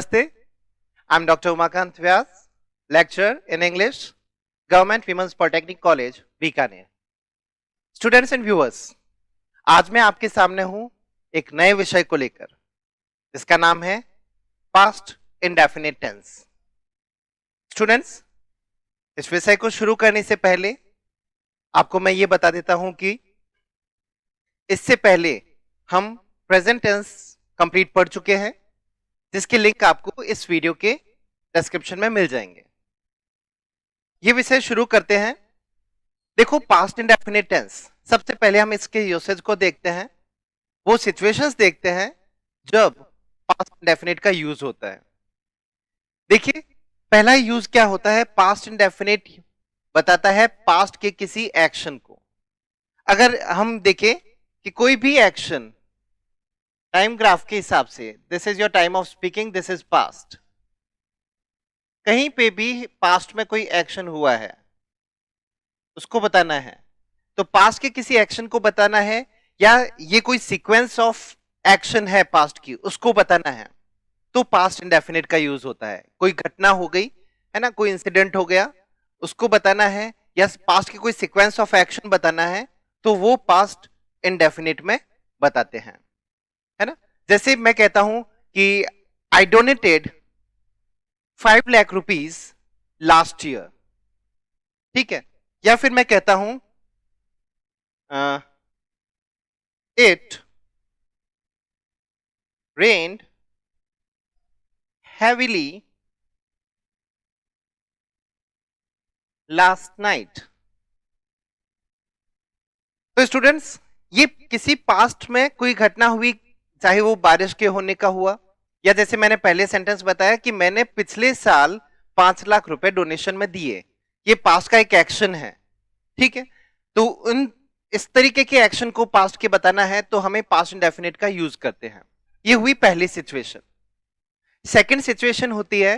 Namaste. I'm Dr. Umakant Vyas, lecturer in English, Government Women's Polytechnic College, Bikaner. Students and viewers, आज मैं आपके सामने हूं एक नए विषय को लेकर, जिसका नाम है Past Indefinite Tense. Students, इस विषय को शुरू करने से पहले आपको मैं ये बता देता हूं कि इससे पहले हम प्रेजेंट टेंस कंप्लीट पढ़ चुके हैं, जिसके लिंक आपको इस वीडियो के डिस्क्रिप्शन में मिल जाएंगे. ये विषय शुरू करते हैं. देखो, पास्ट इंडेफिनिट टेंस, सबसे पहले हम इसके यूसेज को देखते हैं. वो सिचुएशंस देखते हैं जब पास्ट इंडेफिनिट का यूज होता है. देखिए, पहला यूज क्या होता है. पास्ट इंडेफिनिट बताता है पास्ट के किसी एक्शन को. अगर हम देखें कि कोई भी एक्शन टाइम ग्राफ के हिसाब से, this is your time of speaking, this is past, कहीं पे भी पास्ट में कोई एक्शन हुआ है उसको बताना है. तो पास्ट के किसी एक्शन को बताना है, या ये कोई सीक्वेंस ऑफ एक्शन है पास्ट की, उसको बताना है, तो पास्ट इंडेफिनिट का यूज होता है. कोई घटना हो गई है ना, कोई इंसिडेंट हो गया, उसको बताना है, या पास्ट की कोई सीक्वेंस ऑफ एक्शन बताना है, तो वो पास्ट इंडेफिनिट में बताते हैं, है ना. जैसे मैं कहता हूं कि I donated 5 lakh rupees last year, ठीक है. या फिर मैं कहता हूं it rained heavily last night. तो स्टूडेंट्स, ये किसी पास्ट में कोई घटना हुई, चाहे वो बारिश के होने का हुआ, या जैसे मैंने पहले सेंटेंस बताया कि मैंने पिछले साल 5 लाख रुपए डोनेशन में दिए, ये पास्ट का एक एक्शन है, ठीक है. तो इस तरीके के एक्शन को पास्ट के बताना है, तो हमें पास्ट इंडेफिनिट का यूज करते हैं. ये हुई पहली सिचुएशन. सेकंड सिचुएशन होती है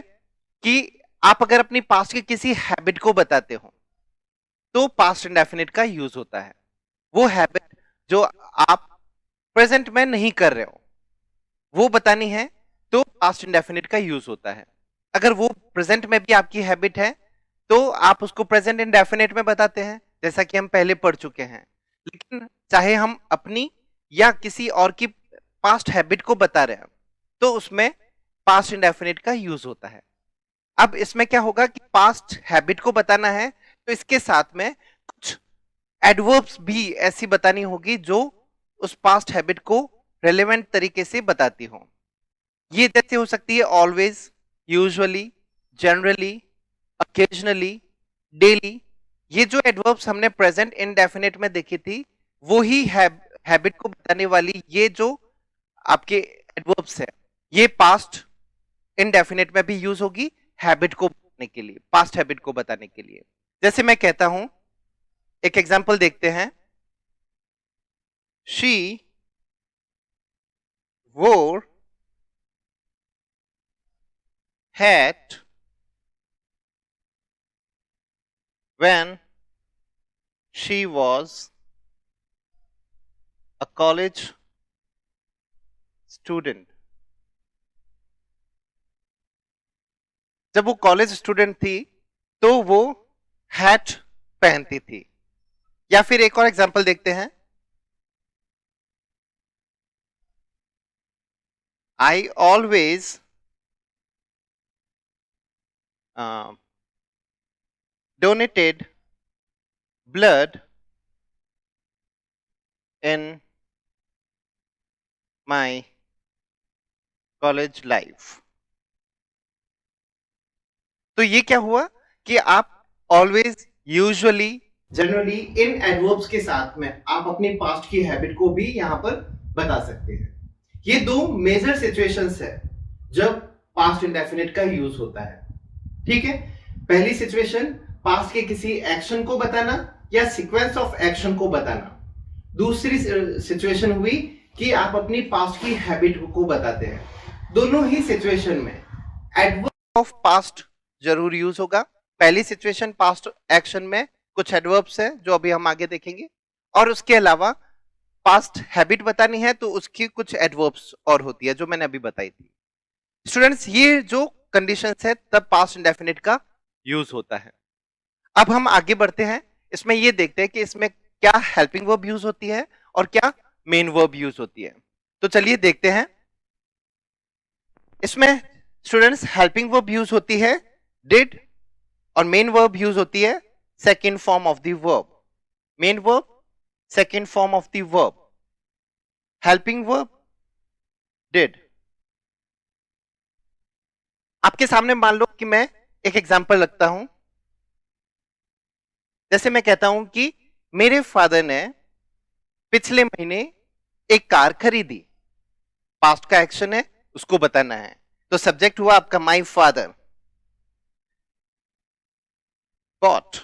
कि आप अगर अपनी पास्ट की किसी हैबिट को बताते हो, तो पास्ट इंडेफिनिट का यूज होता है. वो हैबिट जो आप प्रेजेंट में नहीं कर रहे हो, वो बतानी है, तो पास्ट इंडेफिनिट का यूज होता है. अगर वो प्रेजेंट में भी आपकी हैबिट है, तो आप उसको प्रेजेंट इंडेफिनिट में बताते हैं, जैसा कि हम पहले पढ़ चुके हैं. लेकिन चाहे हम अपनी या किसी और की पास्ट हैबिट को बता रहे हैं, तो उसमें पास्ट इंडेफिनिट का यूज होता है. अब इसमें क्या होगा कि पास्ट हैबिट को बताना है, तो इसके साथ में कुछ एडवर्ब्स भी ऐसी बतानी होगी जो उस पास्ट हैबिट को रेलेवेंट तरीके से बताती हो. ये जैसे हो सकती है always, usually, generally, occasionally, daily. ये जो एडवर्ब्स हमने प्रेजेंट इंडेफिनिट में देखी थी, वो ही हैबिट को बताने वाली ये जो आपके एडवर्ब्स है, ये पास्ट इंडेफिनिट में भी यूज होगी हैबिट को बताने के लिए, पास्ट हैबिट को बताने के लिए. जैसे मैं कहता हूं, एक एग्जांपल देखते हैं. She wore hat when she was a college student. जब वो कॉलेज स्टूडेंट थी, तो वो हैट पहनती थी. या फिर एक और एग्जांपल देखते हैं. I always donated blood in my college life. तो ये क्या हुआ कि आप ऑलवेज, यूजुअली, जनरली, इन एडवर्ब्स के साथ में आप अपनी पास्ट की हैबिट को भी यहां पर बता सकते हैं. ये दो मेजर सिचुएशंस है जब पास्ट इंडेफिनिट का यूज होता है, ठीक है. पहली सिचुएशन, पास्ट के किसी एक्शन को बताना या सीक्वेंस ऑफ एक्शन को बताना. दूसरी सिचुएशन हुई कि आप अपनी पास्ट की हैबिट को बताते हैं. दोनों ही सिचुएशन में एडवर्ब ऑफ पास्ट जरूर यूज होगा. पहली सिचुएशन पास्ट एक्शन में कुछ एडवर्ब्स है जो अभी हम आगे देखेंगे, और उसके अलावा पास्ट हैबिट बतानी है तो उसकी कुछ एडवर्ब्स और होती है जो मैंने अभी बताई थी. स्टूडेंट्स ये जो कंडीशंस है तब पास्ट इंडेफिनिट का यूज होता है। अब हम आगे बढ़ते हैं, इसमें ये देखते हैं कि इसमें क्या हेल्पिंग वर्ब यूज होती है और क्या मेन वर्ब यूज होती है। तो चलिए देखते हैं। इसमें स्टूडेंट्स हेल्पिंग वर्ब यूज होती है डिड और मेन वर्ब यूज होती है second form of the verb. Main verb second form of the verb, helping verb did. आपके सामने मान लो कि मैं एक एग्जांपल रखता हूं। जैसे मैं कहता हूं कि मेरे फादर ने पिछले महीने एक कार खरीदी। पास्ट का एक्शन है, उसको बताना है। तो सब्जेक्ट हुआ आपका my father bought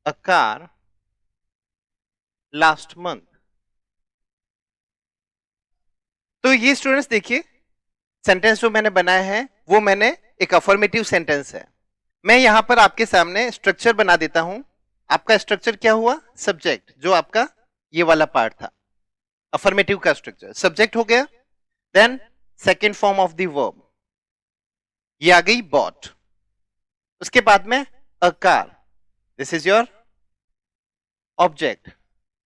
a car last month. तो ये स्टूडेंट्स देखिए, सेंटेंस जो मैंने बनाया है वो मैंने एक अफर्मेटिव सेंटेंस है। मैं यहां पर आपके सामने स्ट्रक्चर बना देता हूं। आपका स्ट्रक्चर क्या हुआ? सब्जेक्ट, जो आपका ये वाला पार्ट था अफर्मेटिव का स्ट्रक्चर। सब्जेक्ट हो गया, then second form of the verb, ये आ गई बॉट। उसके बाद में a car, this is your object.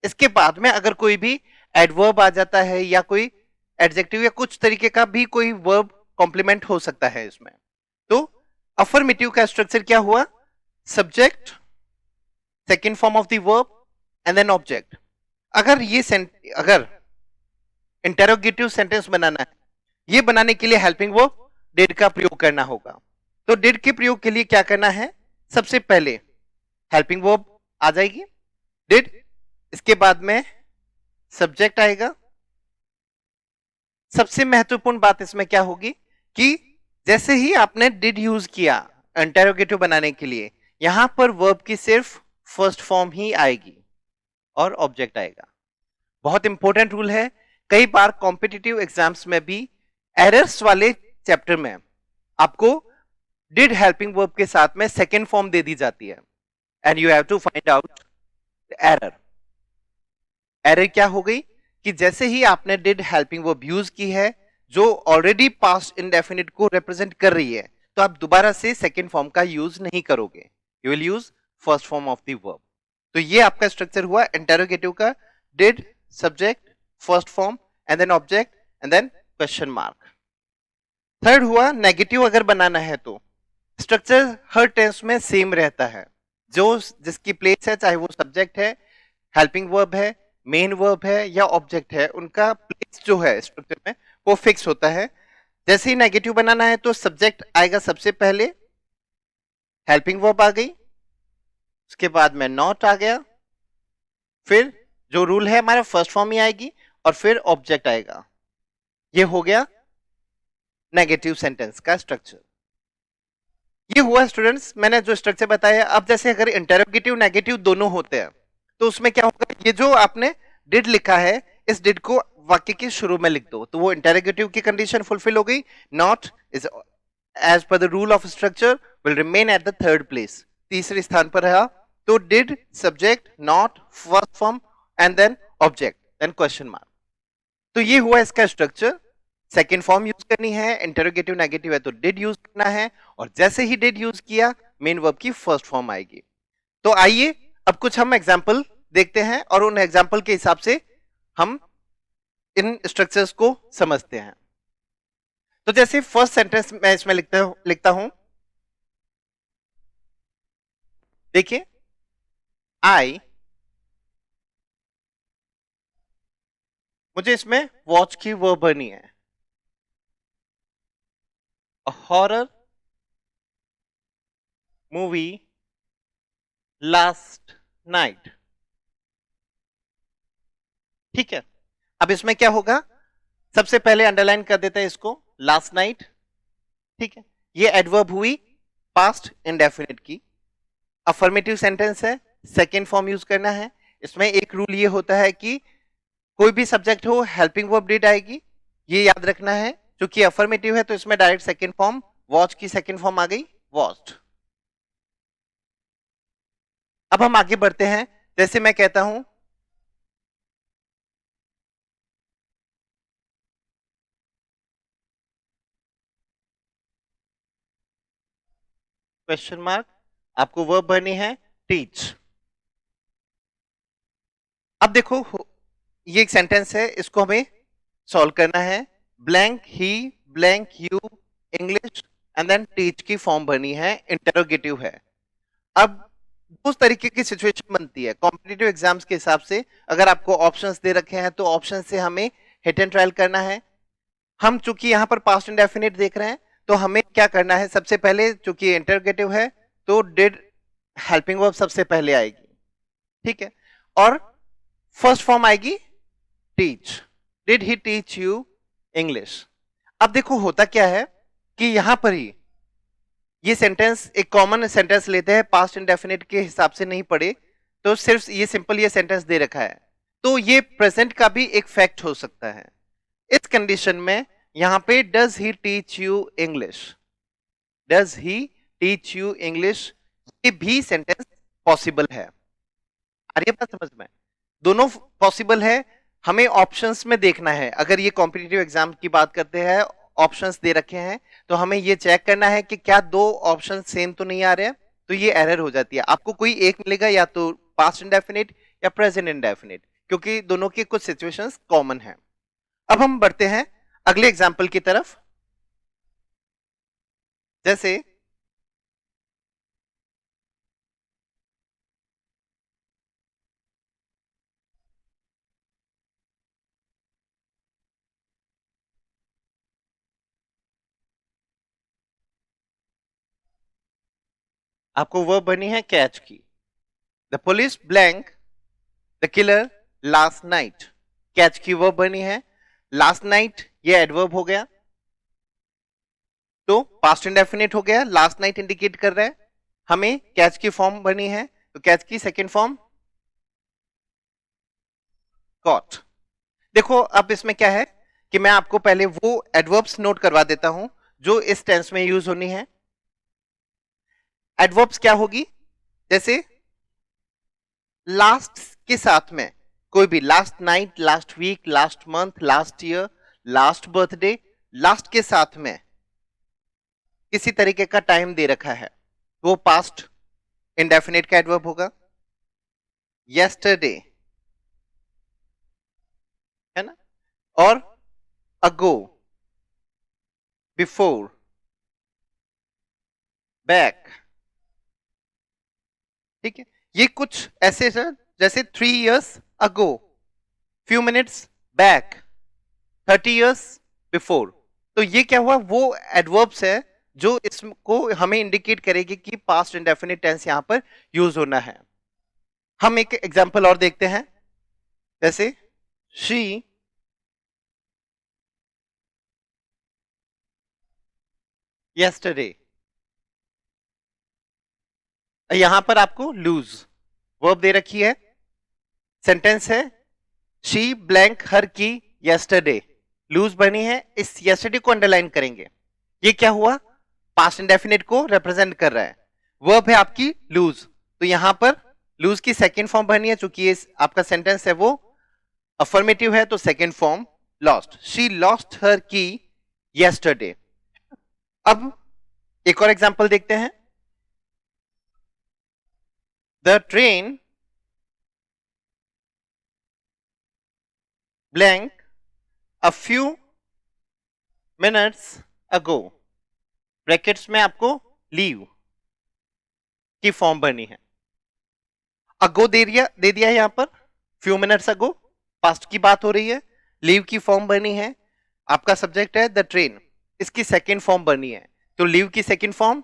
इसके बाद में अगर कोई भी एडवर्ब आ जाता है या कोई एडजेक्टिव या कुछ तरीके का भी कोई वर्ब कॉम्प्लीमेंट हो सकता है इसमें। तो अफर्मेटिव का स्ट्रक्चर क्या हुआ? Subject, second form of the verb and then object. अगर इंटेरोगेटिव सेंटेंस बनाना है, ये बनाने के लिए हेल्पिंग वर्ब डिड का प्रयोग करना होगा। तो डिड के प्रयोग के लिए क्या करना है? सबसे पहले हेल्पिंग वर्ब आ जाएगी डिड, इसके बाद में सब्जेक्ट आएगा। सबसे महत्वपूर्ण बात इसमें क्या होगी कि जैसे ही आपने डिड यूज किया इंटेरोगेटिव बनाने के लिए, यहां पर वर्ब की सिर्फ फर्स्ट फॉर्म ही आएगी और ऑब्जेक्ट आएगा। बहुत इंपॉर्टेंट रूल है। कई बार कॉम्पिटिटिव एग्जाम्स में भी एरर्स वाले चैप्टर में आपको डिड हेल्पिंग वर्ब के साथ में सेकेंड फॉर्म दे दी जाती है and you have to find out error. Error क्या हो गई कि जैसे ही आपने डिड हेल्पिंग वर्ब यूज की है जो ऑलरेडी पास्ट इंडेफिनिट को रिप्रेजेंट कर रही है, तो आप दोबारा से सेकेंड फॉर्म का यूज नहीं करोगे, you will use first form of the verb. तो ये आपका स्ट्रक्चर हुआ इंटेरोगेटिव का, did, subject, first form and then object and then question mark. Third हुआ नेगेटिव अगर बनाना है तो स्ट्रक्चर हर टेंस में सेम रहता है। जो जिसकी प्लेस है, चाहे वो सब्जेक्ट है, हेल्पिंग वर्ब है, मेन वर्ब है या ऑब्जेक्ट है, उनका प्लेस जो है स्ट्रक्चर में वो फिक्स होता है। जैसे ही नेगेटिव बनाना है तो सब्जेक्ट आएगा सबसे पहले, हेल्पिंग वर्ब आ गई, उसके बाद में नॉट आ गया, फिर जो रूल है हमारा फर्स्ट फॉर्म ही आएगी और फिर ऑब्जेक्ट आएगा। ये हो गया नेगेटिव सेंटेंस का स्ट्रक्चर। ये हुआ स्टूडेंट्स मैंने जो स्ट्रक्चर बताया। अब जैसे अगर इंटरोगेटिव नेगेटिव दोनों होते हैं तो उसमें क्या होगा? ये जो आपने डिड लिखा है, इस डिड को वाक्य के शुरू में लिख दो, तो वो इंटरोगेटिव की कंडीशन फुलफिल हो गई। Not is as per the rule of structure will remain at the third place, तीसरे स्थान पर रहा। तो did, subject, not, first form and then object then question mark. तो ये हुआ इसका स्ट्रक्चर। सेकेंड फॉर्म यूज करनी है, इंटरोगेटिव नेगेटिव है तो डिड यूज करना है, और जैसे ही डिड यूज किया मेन वर्ब की फर्स्ट फॉर्म आएगी। तो आइए अब कुछ हम एग्जाम्पल देखते हैं और उन एग्जाम्पल के हिसाब से हम इन स्ट्रक्चर्स को समझते हैं। तो जैसे फर्स्ट सेंटेंस मैं इसमें लिखता हूं, देखिए आई, मुझे इसमें वॉच की वर्ब भरनी है। A horror movie last night. ठीक है, अब इसमें क्या होगा? सबसे पहले अंडरलाइन कर देते हैं इसको, लास्ट नाइट। ठीक है, ये एडवर्ब हुई पास्ट इंडेफिनिट की, अफर्मेटिव सेंटेंस है, सेकेंड फॉर्म यूज करना है। इसमें एक रूल ये होता है कि कोई भी सब्जेक्ट हो हेल्पिंग वर्ब डिड आएगी, ये याद रखना है। क्योंकि अफर्मेटिव है तो इसमें डायरेक्ट सेकेंड फॉर्म, वॉच की सेकेंड फॉर्म आ गई वॉच्ड। अब हम आगे बढ़ते हैं। जैसे मैं कहता हूं क्वेश्चन मार्क, आपको वर्ब भरनी है टीच। अब देखो ये एक सेंटेंस है, इसको हमें सॉल्व करना है। ब्लैंक ही blank you English and then teach की फॉर्म भरनी है, इंटरोगेटिव है। अब दो तरीके की सिचुएशन बनती है कॉम्पिटिटिव एग्जाम्स के हिसाब से। अगर आपको ऑप्शंस दे रखे हैं तो ऑप्शन से हमें हिट एंड ट्रायल करना है। हम चूंकि यहां पर पास्ट इंडेफिनिट देख रहे हैं तो हमें क्या करना है, सबसे पहले चूंकि इंटरोगेटिव है तो डिड हेल्पिंग वर्ब सबसे पहले आएगी, ठीक है, और फर्स्ट फॉर्म आएगी teach. Did he teach you English. अब देखो होता क्या है कि यहां पर ही ये सेंटेंस एक कॉमन सेंटेंस लेते हैं, पास्ट इंडेफिनिट के हिसाब से नहीं पढ़े, तो सिर्फ ये सिंपल ये सेंटेंस दे रखा है, तो ये प्रेजेंट का भी एक फैक्ट हो सकता है। इस कंडीशन में यहां पे does he teach you English, does he teach you English, ये भी सेंटेंस पॉसिबल है। आ रही है बात समझ में? दोनों पॉसिबल है, हमें ऑप्शंस में देखना है। अगर ये कॉम्पिटिटिव एग्जाम की बात करते हैं, ऑप्शंस दे रखे हैं, तो हमें ये चेक करना है कि क्या दो ऑप्शन सेम तो नहीं आ रहे हैं, तो ये एरर हो जाती है। आपको कोई एक मिलेगा, या तो पास्ट इंडेफिनिट या प्रेजेंट इंडेफिनिट, क्योंकि दोनों की कुछ सिचुएशंस कॉमन है। अब हम बढ़ते हैं अगले एग्जाम्पल की तरफ। जैसे आपको वर्ब बनी है कैच की। The police blank the killer last night. Catch की वर्ब बनी है, लास्ट नाइट ये एडवर्ब हो गया, तो पास्ट इंडेफिनिट हो गया, लास्ट नाइट इंडिकेट कर रहा है। हमें कैच की फॉर्म बनी है, तो कैच की सेकंड फॉर्म कॉट। देखो अब इसमें क्या है कि मैं आपको पहले वो एडवर्ब्स नोट करवा देता हूं जो इस टेंस में यूज होनी है। एडवर्ब्स क्या होगी, जैसे लास्ट के साथ में कोई भी, last night, last week, last month, last year, last birthday, last के साथ में किसी तरीके का टाइम दे रखा है, वो पास्ट इंडेफिनिट का एडवर्ब होगा। येस्टरडे है ना, और अगो, बिफोर, बैक, ठीक है। ये कुछ ऐसे है जैसे 3 years ago, few minutes back, 30 years before. तो ये क्या हुआ, वो एडवर्ब्स है जो इसको हमें इंडिकेट करेगी कि पास्ट इंडेफिनिट टेंस यहां पर यूज होना है। हम एक एग्जांपल और देखते हैं, जैसे शी yesterday, यहां पर आपको लूज वर्ब दे रखी है, सेंटेंस है शी ब्लैंक हर की yesterday, लूज बनी है, इस yesterday को अंडरलाइन करेंगे। ये क्या हुआ, पास्ट इंडेफिनिट को रिप्रेजेंट कर रहा है। वर्ब है आपकी लूज, तो यहां पर लूज की सेकंड फॉर्म बनी है, चूंकि ये आपका सेंटेंस है वो अफर्मेटिव है, तो second form lost, she lost her की yesterday। अब एक और एग्जांपल देखते हैं, the train blank a few minutes ago, brackets में आपको लीव की फॉर्म बनी है। अगो दे दिया है यहां पर, फ्यू मिनट्स अगो पास्ट की बात हो रही है, लीव की फॉर्म बनी है, आपका सब्जेक्ट है द ट्रेन, इसकी सेकंड फॉर्म बनी है, तो लीव की सेकंड फॉर्म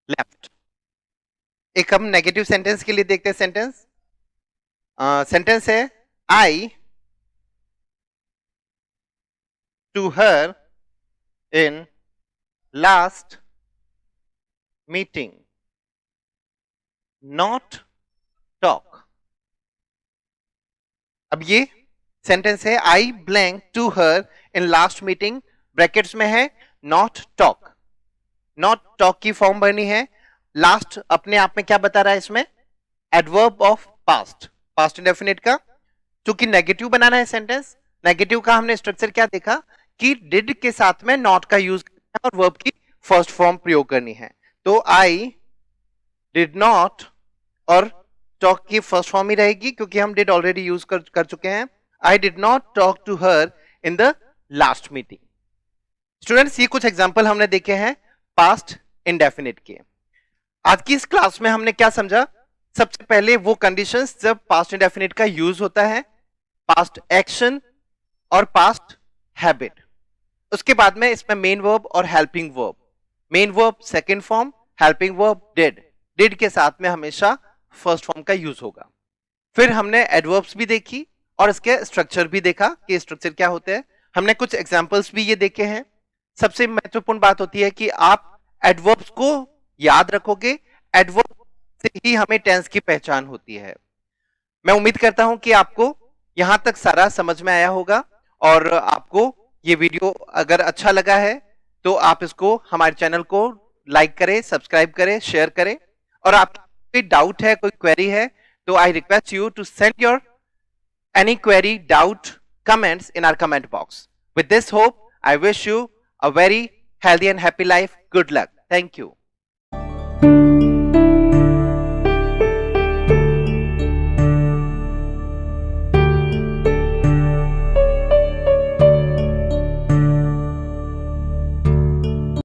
लेफ्ट। एक हम नेगेटिव सेंटेंस के लिए देखते हैं, सेंटेंस है I to her in last meeting not talk. अब ये सेंटेंस है I blank to her in last meeting, brackets में है नॉट टॉक, नॉट टॉक की फॉर्म बनी है। लास्ट अपने आप में क्या बता रहा है, इसमें adverb of past, past indefinite का, क्योंकि नेगेटिव बनाना है सेंटेंस, नेगेटिव का हमने स्ट्रक्चर क्या देखा कि डिड के साथ में नॉट का यूज और वर्ब की फर्स्ट फॉर्म प्रयोग करनी है। तो आई डिड नॉट और टॉक की फर्स्ट फॉर्म ही रहेगी क्योंकि हम डिड ऑलरेडी यूज कर चुके हैं। I did not talk to her in the last meeting. Students, ये कुछ एग्जाम्पल हमने देखे हैं पास्ट इंडेफिनिट के। आज की इस क्लास में हमने क्या समझा? सबसे पहले वो कंडीशंस जब पास्ट इंडेफिनिट का यूज होता है, पास्ट एक्शन और पास्ट हैबिट। उसके बाद में इसमें मेन वर्ब और helping verb. Main verb second form, helping verb did. Did के साथ में हमेशा फर्स्ट फॉर्म का यूज होगा। फिर हमने एडवर्ब्स भी देखी और इसके स्ट्रक्चर भी देखा कि स्ट्रक्चर क्या होते हैं। हमने कुछ एग्जांपल्स भी ये देखे हैं। सबसे महत्वपूर्ण बात होती है कि आप एडवर्ब्स को याद रखोगे, एडवर्ब से ही हमें टेंस की पहचान होती है। मैं उम्मीद करता हूं कि आपको यहां तक सारा समझ में आया होगा और आपको ये वीडियो अगर अच्छा लगा है तो आप इसको हमारे चैनल को लाइक करें, सब्सक्राइब करें, शेयर करें। और आपको कोई डाउट है, कोई क्वेरी है तो I request you to send your any query, doubt, comments in our comment box. With this hope, I wish you a very healthy and happy life. Good luck. Thank you.